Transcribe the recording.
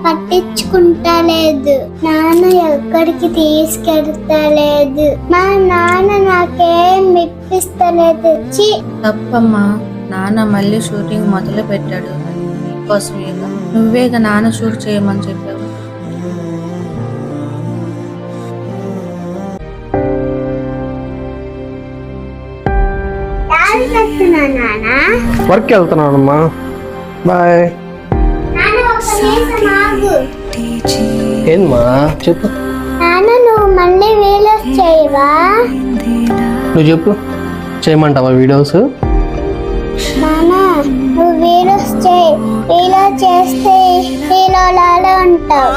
పట్టించుకుంటలేదు. నాన్న ఎక్కడికి తీసుకెళ్తలేదు. మా నాన్న నాకేం ఇప్పిస్తలేదు. తప్పమ్మా, నాన్న మళ్ళీ షూటింగ్ మొదలు పెట్టాడు. నీకోసమేగా, నువ్వేగా నాన్న షూట్ చేయమని చెప్పావు. వర్క్ వెళ్తున్నానమ్మా, బాయ్. ఏందమ్మా చెప్పు. నాన్న నువ్వు మళ్ళీ వీడియోస్ చేయవా? నువ్వు చెప్పు, చేయమంటావా వీడియోస్? నాన్న నువ్వు వీడియోస్ చేయి. వీడియో చేస్తే హీరోలాగా ఉంటావు.